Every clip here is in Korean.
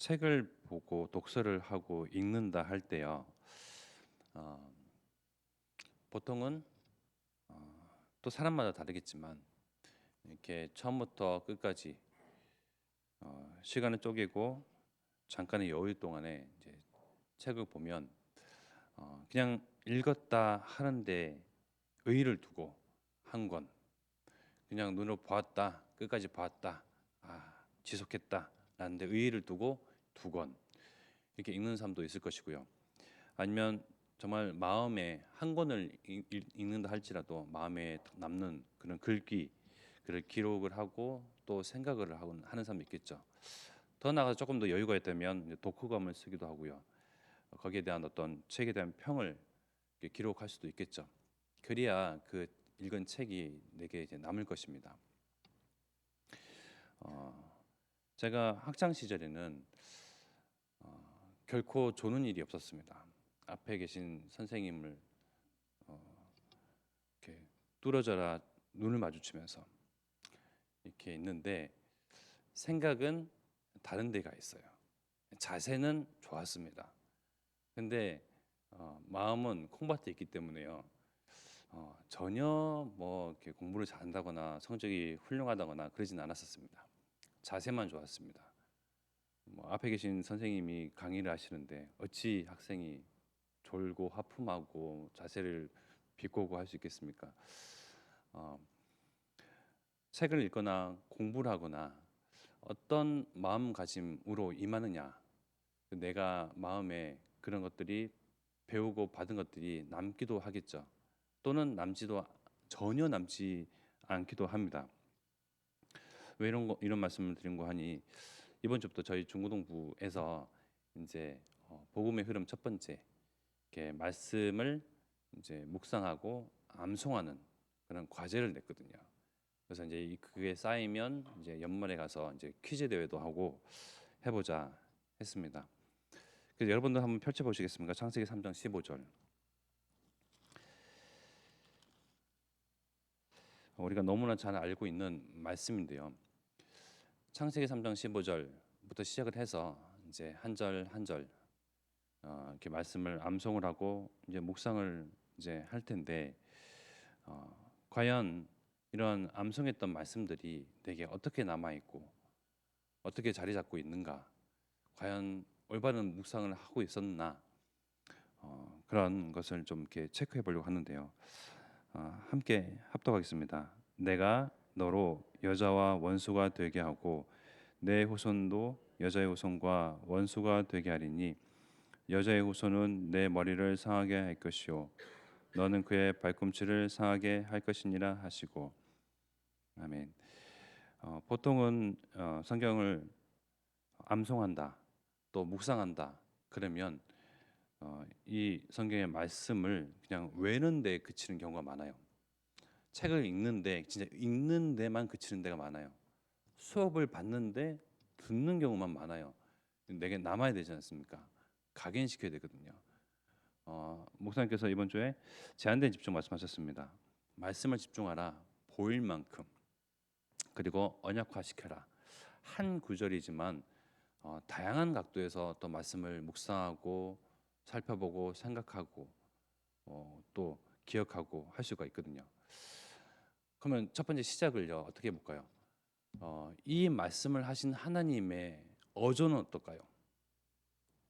책을 보고 독서를 하고 읽는다 할 때요. 어, 보통은 또 사람마다 다르겠지만 이렇게 처음부터 끝까지 시간을 쪼개고 잠깐의 여유 동안에 이제 책을 보면 그냥 읽었다 하는데 의의를 두고 한 권, 그냥 눈으로 보았다 끝까지 보았다, 지속했다 라는데 의의를 두고 두 권 이렇게 읽는 사람도 있을 것이고요. 아니면 정말 마음에 한 권을 읽는다 할지라도 마음에 남는 그런 글귀, 그를 기록을 하고 또 생각을 하는 사람도 있겠죠. 더 나아가서 조금 더 여유가 있다면 이제 독후감을 쓰기도 하고요. 거기에 대한 어떤 책에 대한 평을 이렇게 기록할 수도 있겠죠. 그래야 그 읽은 책이 내게 이제 남을 것입니다. 어, 제가 학창 시절에는 결코 조는 일이 없었습니다. 앞에 계신 선생님을 이렇게 뚫어져라 눈을 마주치면서 이렇게 있는데 생각은 다른 데가 있어요. 자세는 좋았습니다. 근데 마음은 콩밭에 있기 때문에요. 전혀 뭐 이렇게 공부를 잘한다거나 성적이 훌륭하다거나 그러진 않았었습니다. 자세만 좋았습니다. 뭐 앞에 계신 선생님이 강의를 하시는데 어찌 학생이 졸고 하품하고 자세를 비꼬고 할 수 있겠습니까? 어, 책을 읽거나 공부를 하거나 어떤 마음가짐으로 임하느냐, 내가 마음에 그런 것들이 배우고 받은 것들이 남기도 하겠죠. 또는 남지도 전혀 남지 않기도 합니다. 왜 이런 말씀을 드린 거 하니 이번 주부터 저희 중고등부에서 이제 복음의 흐름 첫 번째 이렇게 말씀을 이제 묵상하고 암송하는 그런 과제를 냈거든요. 그래서 이제 그게 쌓이면 이제 연말에 가서 이제 퀴즈 대회도 하고 해보자 했습니다. 그래서 여러분들 한번 펼쳐 보시겠습니까? 창세기 3장 15절. 우리가 너무나 잘 알고 있는 말씀인데요. 창세기 3장 15절부터 시작을 해서 이제 한 절 한 절 이렇게 말씀을 암송을 하고 이제 묵상을 이제 할 텐데 과연 이런 암송했던 말씀들이 내게 어떻게 남아 있고 어떻게 자리 잡고 있는가? 과연 올바른 묵상을 하고 있었나? 그런 것을 좀 이렇게 체크해 보려고 하는데요. 함께 합독하겠습니다. 내가 너로 여자와 원수가 되게 하고 내 후손도 여자의 후손과 원수가 되게 하리니 여자의 후손은 내 머리를 상하게 할 것이요 너는 그의 발꿈치를 상하게 할 것이니라 하시고 아멘. 보통은 성경을 암송한다 또 묵상한다 그러면 이 성경의 말씀을 그냥 외는 데 그치는 경우가 많아요. 책을 읽는데 진짜 읽는 데만 그치는 데가 많아요. 수업을 받는데 듣는 경우만 많아요. 내게 남아야 되지 않습니까? 각인시켜야 되거든요. 목사님께서 이번 주에 제한된 집중 말씀하셨습니다. 말씀을 집중하라 보일 만큼 그리고 언약화시켜라. 한 구절이지만 다양한 각도에서 또 말씀을 묵상하고 살펴보고 생각하고 또 기억하고 할 수가 있거든요. 그러면 첫 번째 시작을요 어떻게 해볼까요? 이 말씀을 하신 하나님의 어조는 어떨까요?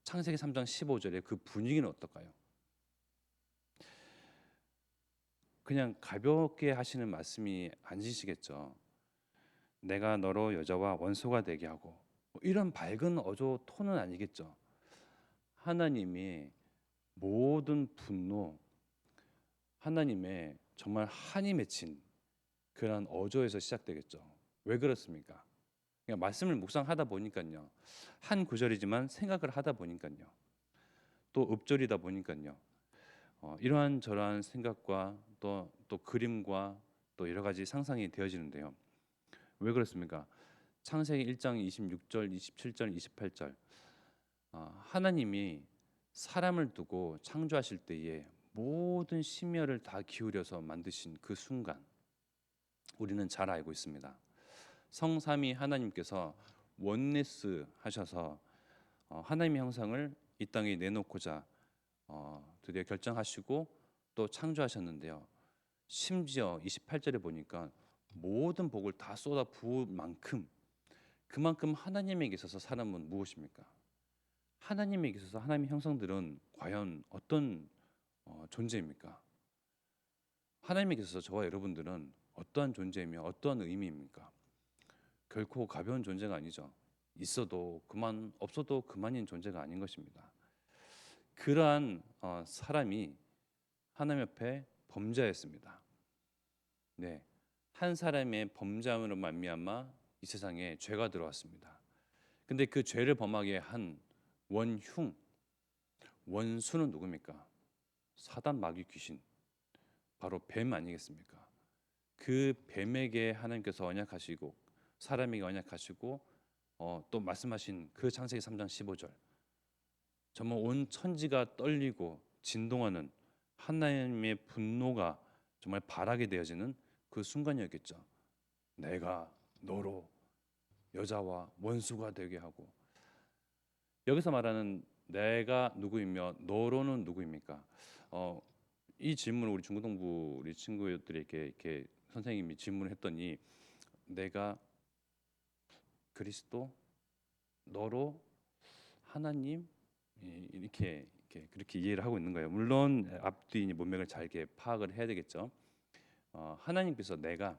창세기 3장 15절의 그 분위기는 어떨까요? 그냥 가볍게 하시는 말씀이 아니시겠죠. 내가 너로 여자와 원수가 되게 하고 뭐 이런 밝은 어조 톤은 아니겠죠. 하나님이 모든 분노, 하나님의 정말 한이 맺힌 그런 어조에서 시작되겠죠. 왜 그렇습니까? 그냥 말씀을 묵상하다 보니까요. 한 구절이지만 생각을 하다 보니까요. 또 읍절이다 보니까요. 이러한 저러한 생각과 또 그림과 또 여러 가지 상상이 되어지는데요. 왜 그렇습니까? 창세기 1장 26절, 27절, 28절 하나님이 사람을 두고 창조하실 때에 모든 심혈을 다 기울여서 만드신 그 순간 우리는 잘 알고 있습니다. 성삼위 하나님께서 원네스 하셔서 하나님의 형상을 이 땅에 내놓고자 드디어 결정하시고 또 창조하셨는데요. 심지어 28절에 보니까 모든 복을 다 쏟아 부을 만큼 그만큼 하나님에게 있어서 사람은 무엇입니까? 하나님에게 있어서 하나님의 형상들은 과연 어떤 존재입니까? 하나님에게 있어서 저와 여러분들은 어떠한 존재이며 어떠한 의미입니까? 결코 가벼운 존재가 아니죠. 있어도 그만, 없어도 그만인 존재가 아닌 것입니다. 그러한 사람이 하나님 앞에 범죄했습니다. 네, 한 사람의 범죄함으로 말미암아 이 세상에 죄가 들어왔습니다. 근데 그 죄를 범하게 한 원흉, 원수는 누굽니까? 사단, 마귀, 귀신, 바로 뱀 아니겠습니까? 그 뱀에게 하나님께서 언약하시고 사람에게 언약하시고 또 말씀하신 그 창세기 3장 15절, 정말 온 천지가 떨리고 진동하는 하나님의 분노가 정말 발하게 되어지는 그 순간이었겠죠. 내가 너로 여자와 원수가 되게 하고, 여기서 말하는 내가 누구이며 너로는 누구입니까? 이 질문을 우리 중고등부 우리 친구들에게 이렇게 선생님이 질문을 했더니 내가 그리스도, 너로 하나님, 이렇게 그렇게 이해를 하고 있는 거예요. 물론 앞뒤 문맥을 잘 이렇게 파악을 해야 되겠죠. 하나님께서 내가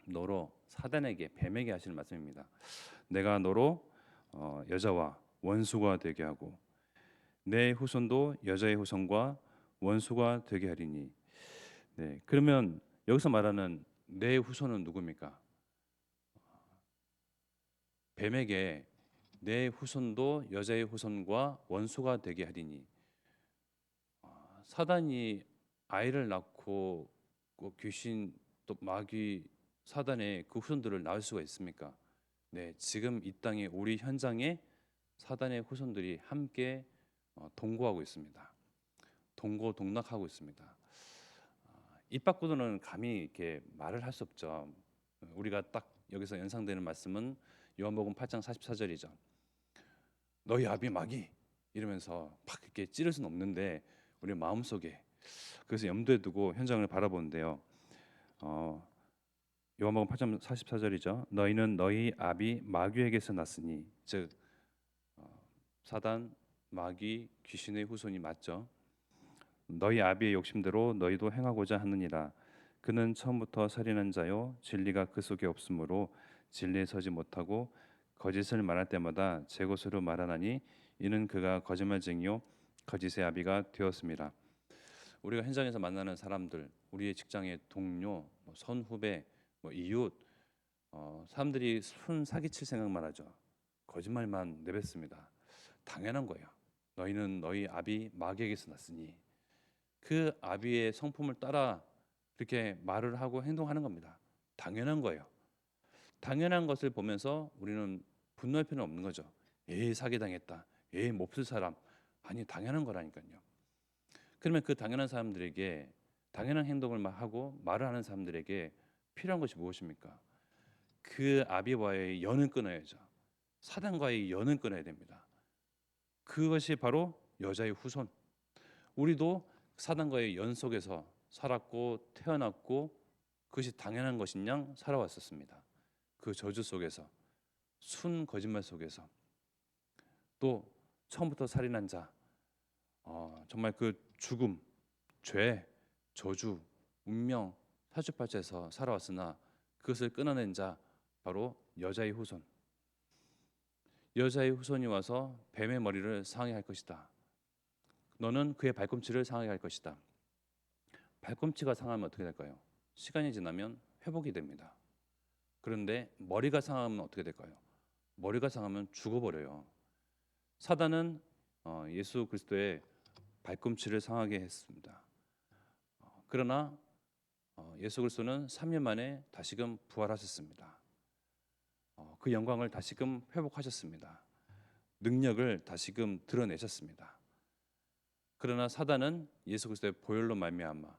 너로 사단에게 뱀에게 하시는 말씀입니다. 내가 너로 여자와 원수가 되게 하고 내 후손도 여자의 후손과 원수가 되게 하리니. 네, 그러면 여기서 말하는 내 후손은 누굽니까? 뱀에게 내 후손도 여자의 후손과 원수가 되게 하리니. 사단이 아이를 낳고 귀신 또 마귀 사단의 그 후손들을 낳을 수가 있습니까? 네, 지금 이 땅에 우리 현장에 사단의 후손들이 함께 동거하고 있습니다. 동거동락하고 있습니다. 입 밖으로는 감히 이렇게 말을 할 수 없죠. 우리가 딱 여기서 연상되는 말씀은 요한복음 8장 44절이죠. 너희 아비 마귀 이러면서 막 이렇게 찌를 수는 없는데 우리 마음속에, 그래서 염두에 두고 현장을 바라보는데요. 요한복음 8장 44절이죠. 너희는 너희 아비 마귀에게서 났으니, 즉 사단, 마귀, 귀신의 후손이 맞죠. 너희 아비의 욕심대로 너희도 행하고자 하느니라. 그는 처음부터 살인한 자요 진리가 그 속에 없으므로 진리에 서지 못하고 거짓을 말할 때마다 제 것으로 말하나니 이는 그가 거짓말쟁이요 거짓의 아비가 되었습니다. 우리가 현장에서 만나는 사람들, 우리의 직장의 동료, 선후배, 이웃, 사람들이 순 사기칠 생각만 하죠. 거짓말만 내뱉습니다. 당연한 거예요. 너희는 너희 아비 마귀에게서 났으니. 그 아비의 성품을 따라 그렇게 말을 하고 행동하는 겁니다. 당연한 거예요. 당연한 것을 보면서 우리는 분노할 필요는 없는 거죠. 에이, 사기당했다. 에이, 몹쓸 사람. 아니, 당연한 거라니까요. 그러면 그 당연한 사람들에게, 당연한 행동을 하고 말을 하는 사람들에게 필요한 것이 무엇입니까? 그 아비와의 연을 끊어야죠. 사단과의 연을 끊어야 됩니다. 그것이 바로 여자의 후손. 우리도 사단과의 연 속에서 살았고 태어났고 그것이 당연한 것인 양 살아왔었습니다. 그 저주 속에서, 순 거짓말 속에서, 또 처음부터 살인한 자, 정말 그 죽음, 죄, 저주, 운명, 사주팔자에서 살아왔으나 그것을 끊어낸 자 바로 여자의 후손. 여자의 후손이 와서 뱀의 머리를 상하게 할 것이다. 너는 그의 발꿈치를 상하게 할 것이다. 발꿈치가 상하면 어떻게 될까요? 시간이 지나면 회복이 됩니다. 그런데 머리가 상하면 어떻게 될까요? 머리가 상하면 죽어버려요. 사단은 예수 그리스도의 발꿈치를 상하게 했습니다. 그러나 예수 그리스도는 3년 만에 다시금 부활하셨습니다. 그 영광을 다시금 회복하셨습니다. 능력을 다시금 드러내셨습니다. 그러나 사단은 예수 그리스도의 보혈로 말미암아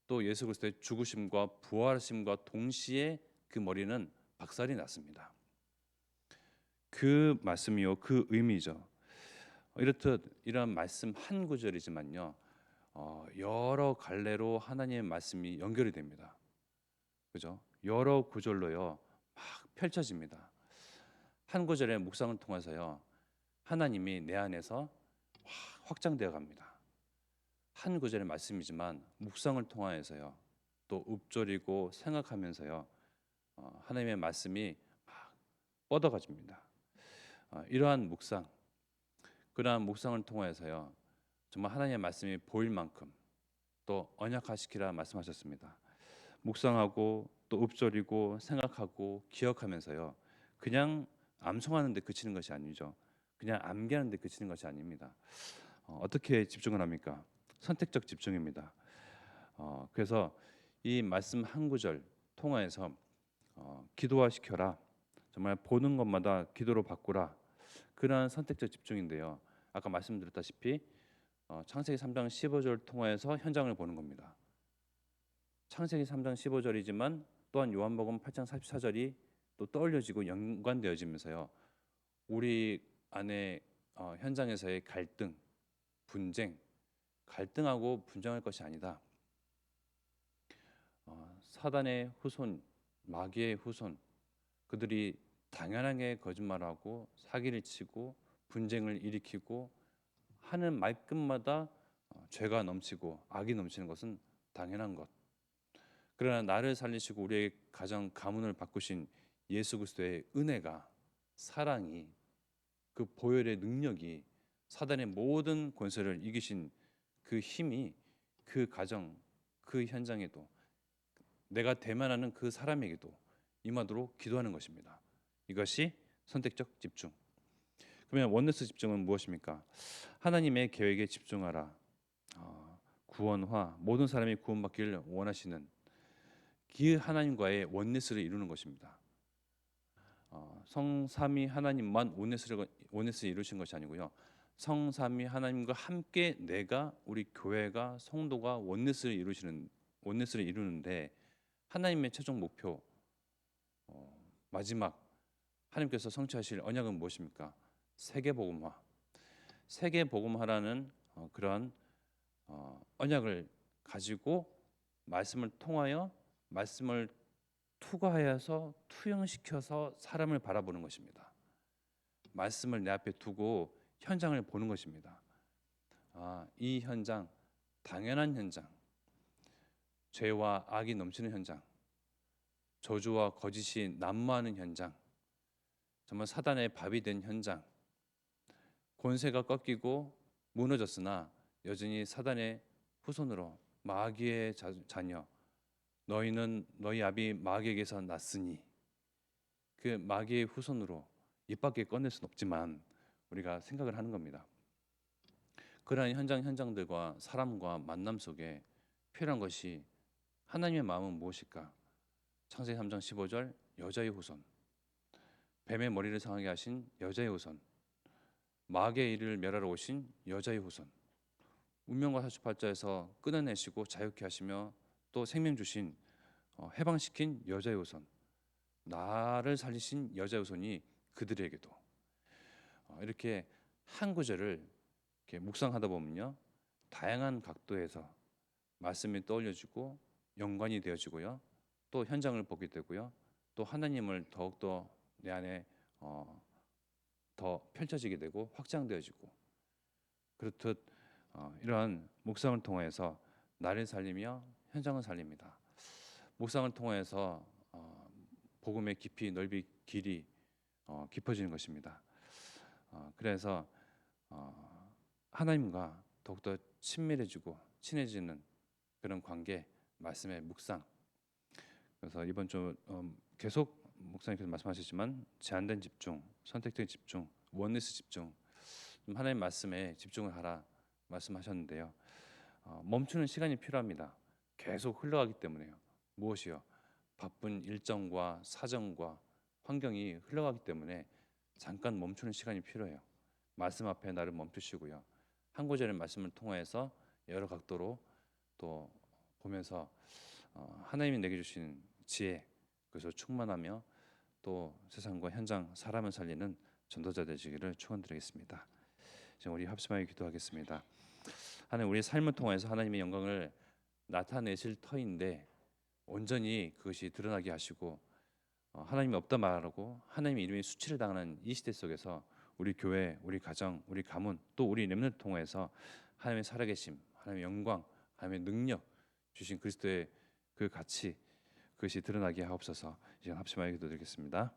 또 예수 그리스도의 죽으심과 부활하심과 동시에 그 머리는 박살이 났습니다. 그 말씀이요, 그 의미죠. 이렇듯 이런 말씀 한 구절이지만요, 여러 갈래로 하나님의 말씀이 연결이 됩니다. 그죠? 여러 구절로요 막 펼쳐집니다. 한 구절의 묵상을 통해서요 하나님이 내 안에서 확장되어 갑니다. 한 구절의 말씀이지만 묵상을 통하여서요 또 읊조리고 생각하면서요 하나님의 말씀이 막 뻗어가집니다. 이러한 묵상, 그러한 묵상을 통하여서요 정말 하나님의 말씀이 보일 만큼 또 언약화시키라 말씀하셨습니다. 묵상하고 또 읊조리고 생각하고 기억하면서요 그냥 암송하는 데 그치는 것이 아니죠. 그냥 암기하는 데 그치는 것이 아닙니다. 어떻게 집중을 합니까? 선택적 집중입니다. 그래서 이 말씀 한 구절 통하여서 기도화시켜라, 정말 보는 것마다 기도로 바꾸라, 그러한 선택적 집중인데요. 아까 말씀드렸다시피 창세기 3장 15절 통하여서 현장을 보는 겁니다. 창세기 3장 15절이지만 또한 요한복음 8장 44절이 또 떠올려지고 연관되어지면서요. 우리 안에 현장에서의 갈등, 분쟁, 갈등하고 분쟁할 것이 아니다. 사단의 후손, 마귀의 후손, 그들이 당연하게 거짓말하고 사기를 치고 분쟁을 일으키고 하는 말끝마다 죄가 넘치고 악이 넘치는 것은 당연한 것. 그러나 나를 살리시고 우리의 가정 가문을 바꾸신 예수 그리스도의 은혜가, 사랑이, 그 보혈의 능력이, 사단의 모든 권세를 이기신 그 힘이 그 가정, 그 현장에도, 내가 대면하는 그 사람에게도 임하도록 기도하는 것입니다. 이것이 선택적 집중. 그러면 원네스 집중은 무엇입니까? 하나님의 계획에 집중하라. 구원화, 모든 사람이 구원받기를 원하시는 그 하나님과의 원네스를 이루는 것입니다. 성삼위 하나님만 원네스를 이루신 것이 아니고요. 성삼위 하나님과 함께 내가, 우리 교회가, 성도가 원네스를 이루는데 하나님의 최종 목표, 마지막 하나님께서 성취하실 언약은 무엇입니까? 세계복음화. 세계복음화라는 그런 언약을 가지고 말씀을 통하여 말씀을 투과하여서 투영시켜서 사람을 바라보는 것입니다. 말씀을 내 앞에 두고 현장을 보는 것입니다. 이 현장, 당연한 현장, 죄와 악이 넘치는 현장, 저주와 거짓이 난무하는 현장, 정말 사단의 밥이 된 현장, 권세가 꺾이고 무너졌으나 여전히 사단의 후손으로 마귀의 자녀, 너희는 너희 아비 마귀에게서 났으니, 그 마귀의 후손으로 입 밖에 꺼낼 수는 없지만 우리가 생각을 하는 겁니다. 그러한 현장들과 사람과 만남 속에 필요한 것이 하나님의 마음은 무엇일까? 창세기 3장 15절 여자의 후손, 뱀의 머리를 상하게 하신 여자의 후손, 마귀의 일을 멸하러 오신 여자의 후손, 운명과 사주팔자에서 끊어내시고 자유케 하시며 또 생명 주신 해방시킨 여자의 후손, 나를 살리신 여자의 후손이 그들에게도 이렇게 한 구절을 이렇게 묵상하다 보면요, 다양한 각도에서 말씀이 떠올려지고 연관이 되어지고요, 또 현장을 보게 되고요, 또 하나님을 더욱더 내 안에 더 펼쳐지게 되고 확장되어지고, 그렇듯 이러한 묵상을 통해서 나를 살리며 현장을 살립니다. 묵상을 통해서 복음의 깊이, 넓이, 길이 깊어지는 것입니다. 그래서 하나님과 더욱더 친밀해지고 친해지는 그런 관계, 말씀의 묵상. 그래서 이번 주 계속 목사님께서 말씀하셨지만 제한된 집중, 선택된 집중, 원리스 집중, 하나님 말씀에 집중을 하라 말씀하셨는데요. 멈추는 시간이 필요합니다. 계속 흘러가기 때문에요. 무엇이요? 바쁜 일정과 사정과 환경이 흘러가기 때문에 잠깐 멈추는 시간이 필요해요. 말씀 앞에 나를 멈추시고요, 한 구절의 말씀을 통해서 여러 각도로 또 보면서 하나님이 내게 주신 지혜, 그래서 충만하며 또 세상과 현장, 사람을 살리는 전도자 되시기를 축원드리겠습니다. 지금 우리 합심하여 기도하겠습니다. 하나님, 우리 삶을 통해서 하나님의 영광을 나타내실 터인데 온전히 그것이 드러나게 하시고 하나님이 없다 말하고 하나님의 이름에 수치를 당하는 이 시대 속에서 우리 교회, 우리 가정, 우리 가문 또 우리 렘넌트 통해서 하나님의 살아계심, 하나님의 영광, 하나님의 능력 주신 그리스도의 그 가치 그것이 드러나게 하옵소서. 이제 합심하여 기도드리겠습니다.